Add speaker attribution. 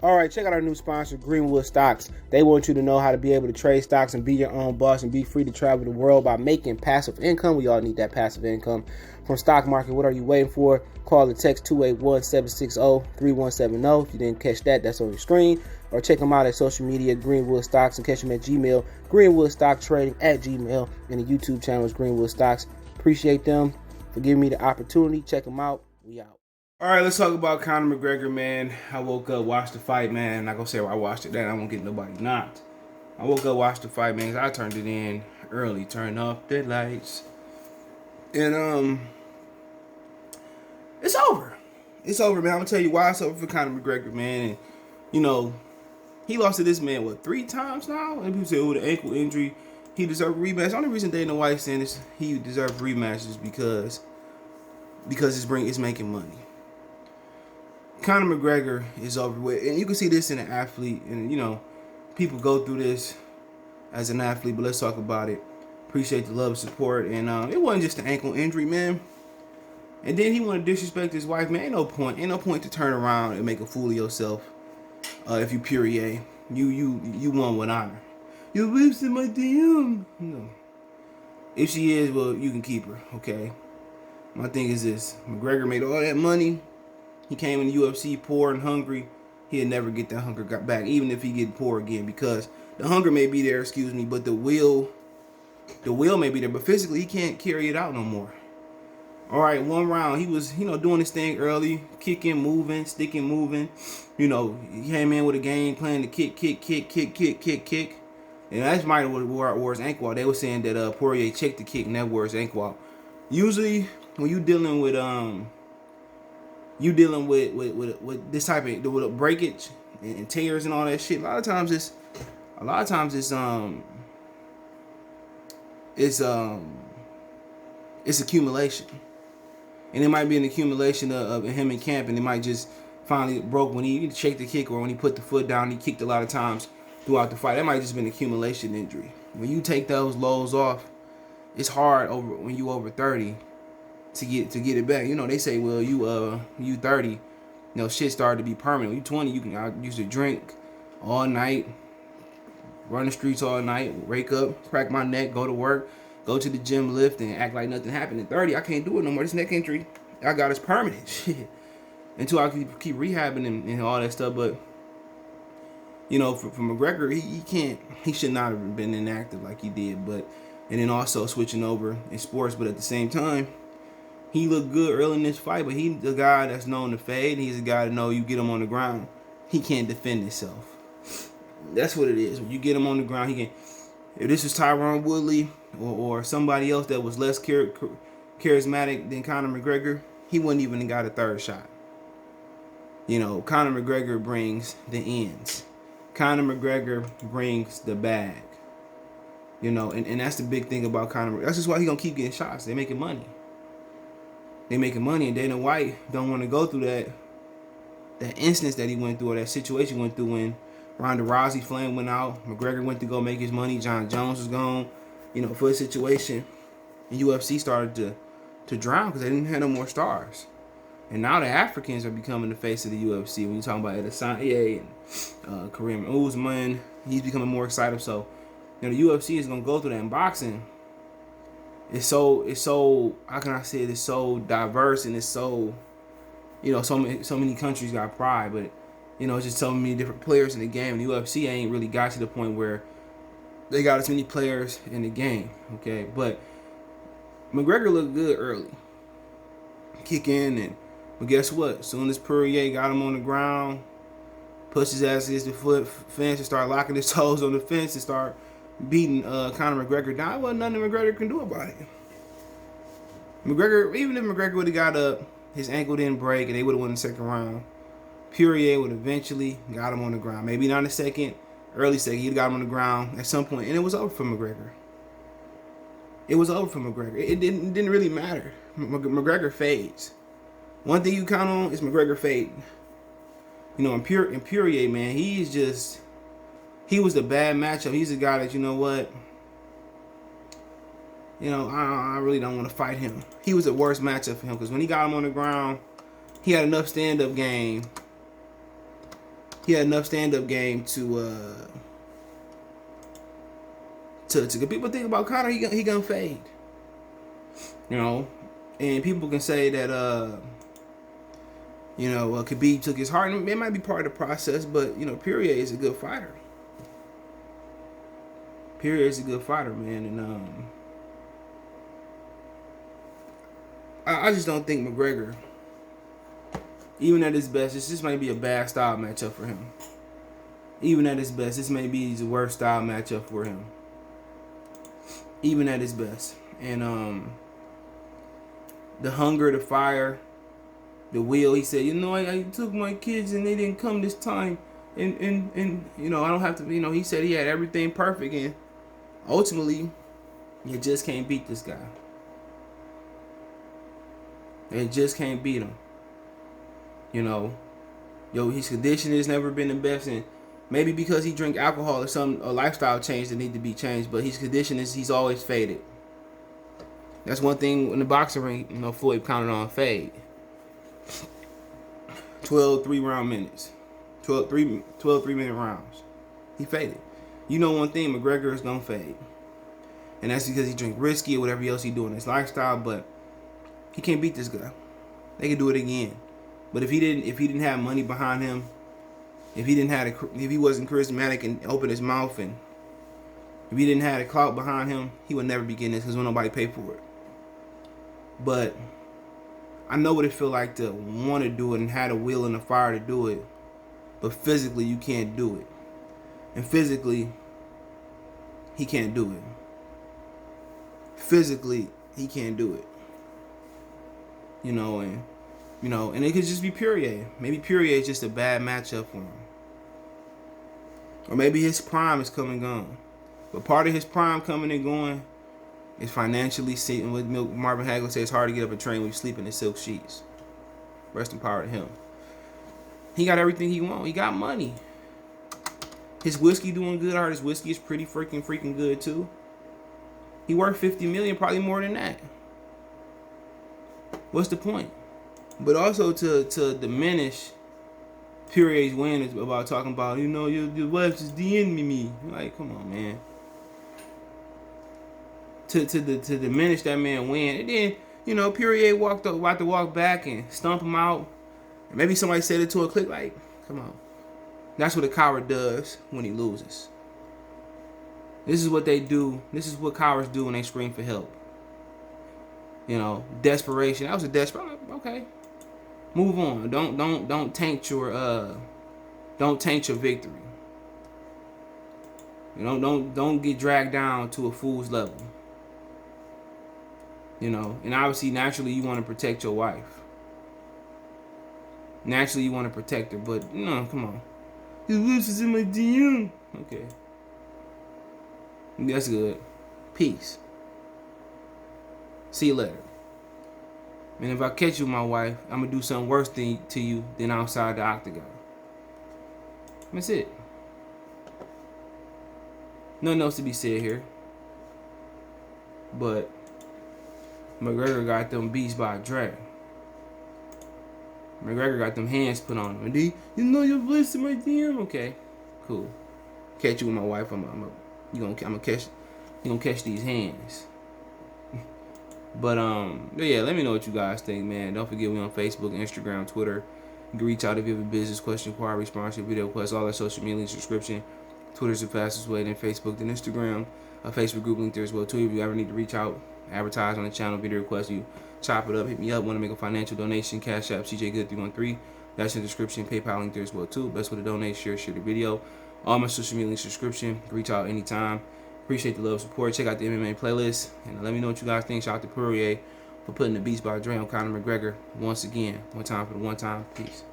Speaker 1: All right, check out our new sponsor, Greenwood Stocks. They want you to know how to be able to trade stocks and be your own boss and be free to travel the world by making passive income. We all need that passive income from stock market. What are you waiting for? Call or text 281-760-3170. If you didn't catch that, that's on your screen. Or check them out at social media, Greenwood Stocks, and catch them at Gmail, Greenwood Stock Trading at Gmail, and the YouTube channel is Greenwood Stocks. Appreciate them for giving me the opportunity. Check them out. We out. All right, let's talk about Conor McGregor, man. I woke up, watched the fight, man. I'm not going to say where I watched it at. I won't get nobody knocked. I woke up, watched the fight, man, because I turned it in early. Turned off the lights. And, it's over. It's over, man. I'm going to tell you why it's over for Conor McGregor, man. And, you know, he lost to this man, 3 times now? And people say, with an ankle injury, he deserved a rematch. The only reason Dana White saying this, he deserved rematches because it's making money. Conor McGregor is over with, and you can see this in an athlete, and you know, people go through this as an athlete, but let's talk about it. Appreciate the love and support, and it wasn't just an ankle injury, man. And then he want to disrespect his wife, man. Ain't no point to turn around and make a fool of yourself. If you Poirier, you won with honor. Your wife's in my DM. No. If she is, well, you can keep her, okay? My thing is this: McGregor made all that money. He came in the UFC poor and hungry. He'll never get that hunger got back, even if he get poor again, because the hunger may be there, but the will may be there, but physically he can't carry it out no more. All right, 1 round, he was, doing his thing early, kicking, moving, sticking, moving. He came in with a game plan to kick. And that's might have wore his ankle out. They were saying that Poirier checked the kick and that wore his ankle out. Usually, when you dealing with this type of with breakage and tears and all that shit, a lot of times it's accumulation, and it might be an accumulation of him in camp, and it might just finally broke when he shake the kick or when he put the foot down. He kicked a lot of times throughout the fight. That might just been an accumulation injury. When you take those lows off, it's hard when you over 30. To get it back. They say, well, you 30, shit started to be permanent. When you 20, I used to drink all night, run the streets all night, wake up, crack my neck, go to work, go to the gym, lift, and act like nothing happened. At 30, I can't do it no more. This neck injury I got is permanent. Shit. Until I keep rehabbing and all that stuff. But for McGregor, he should not have been inactive like he did. And then also switching over in sports, but at the same time, he looked good early in this fight, but he's the guy that's known to fade. He's the guy to know you get him on the ground, he can't defend himself. That's what it is. When you get him on the ground, he can. If this was Tyron Woodley or somebody else that was less charismatic than Conor McGregor, he wouldn't even have got a third shot. Conor McGregor brings the ends. Conor McGregor brings the bag. And that's the big thing about Conor. That's just why he's going to keep getting shots. They're making money. And Dana White don't want to go through that instance that he went through, or that situation he went through when Ronda Rousey flame went out. McGregor went to go make his money. John Jones was gone, for a situation. And UFC started to drown because they didn't have no more stars. And now the Africans are becoming the face of the UFC. When you're talking about Adesanya and Kareem Usman, he's becoming more excited. So, the UFC is going to go through that. In boxing, it's so how can I say it? It's so diverse, and it's so so many countries got pride, but it's just so many different players in the game. And the UFC ain't really got to the point where they got as many players in the game. Okay, but McGregor looked good early, kick in, but guess what? As soon as Poirier got him on the ground, pushed his ass against the fence and started locking his toes on the fence and start beating Conor McGregor down, there wasn't nothing McGregor can do about it. Even if McGregor would have got up, his ankle didn't break, and they would have won the second round, Poirier would eventually got him on the ground. Maybe not in the second, early second, he'd got him on the ground at some point, and it was over for McGregor. It didn't really matter. McGregor fades. One thing you count on is McGregor fading. And Poirier, man, he was the bad matchup. He's a guy that, I really don't want to fight him. He was the worst matchup for him because when he got him on the ground, he had enough stand-up game he had enough stand-up game to people think about Conor, he gonna fade. You know, and people can say that Khabib took his heart, and it might be part of the process, but Poirier is a good fighter. Poirier is a good fighter, man, and I just don't think McGregor, even at his best, this might be a bad style matchup for him. Even at his best, this may be the worst style matchup for him. Even at his best. And the hunger, the fire, the will, he said, I took my kids and they didn't come this time. And I don't have to, he said he had everything perfect, and ultimately, you just can't beat this guy. You just can't beat him. His conditioning has never been the best, and maybe because he drink alcohol or a lifestyle change that need to be changed, but his condition he's always faded. That's one thing in the boxing ring, Floyd counted on fade. 12 3-round minutes. 12 3-minute rounds. He faded. One thing, McGregor is going to fade. And that's because he drink whiskey or whatever else he do in his lifestyle, but he can't beat this guy. They can do it again. But if he didn't have money behind him, if he wasn't charismatic and open his mouth, and if he didn't have the clout behind him, he would never be getting this because nobody pay for it. But I know what it feel like to want to do it and have the will and the fire to do it, but physically you can't do it. And physically, he can't do it. Physically, he can't do it. And it could just be Poirier. Maybe Poirier is just a bad matchup for him. Or maybe his prime is come and gone. But part of his prime coming and going is financially sitting with Marvin Hagler says it's hard to get up and train when you sleep in the silk sheets. Rest in power to him. He got everything he wants. He got money. His whiskey doing good. I heard his whiskey is pretty freaking good too. He worth $50 million, probably more than that. What's the point? But also to diminish Poirier's win is about talking about, your wife is DMing me. Like, come on, man. To diminish that man win. And then, Poirier about to walk back and stomp him out. And maybe somebody said it to a click, like, come on. That's what a coward does when he loses. This is what they do. This is what cowards do when they scream for help. Desperation. That was a desperate. Okay. Move on. Don't taint your victory. Don't get dragged down to a fool's level. And obviously naturally you want to protect your wife. Naturally you want to protect her, but come on. His lips is in my DM. Okay. That's good. Peace. See you later. And if I catch you with my wife, I'm going to do something worse to you than outside the octagon. That's it. Nothing else to be said here. But McGregor got them beats by a drag. McGregor got them hands put on him. And you're blessed in my DM. Okay, cool. Catch you with my wife. You gonna catch these hands. But yeah, let me know what you guys think, man. Don't forget we on Facebook, Instagram, Twitter. You can reach out if you have a business question, inquiry, sponsorship, video request, all that social media links, subscription. Twitter's the fastest way, then Facebook, then Instagram. A Facebook group link there as well too. If you ever need to reach out, advertise on the channel, video request, you chop it up, hit me up. Want to make a financial donation? Cash App CJGood313. That's in the description. PayPal link there as well too. Best way to donate, share the video. All my social media links, subscription. Reach out anytime. Appreciate the love, support. Check out the MMA playlist and let me know what you guys think. Shout out to Poirier for putting the beats by Dre on Conor McGregor once again. One time for the one time. Peace.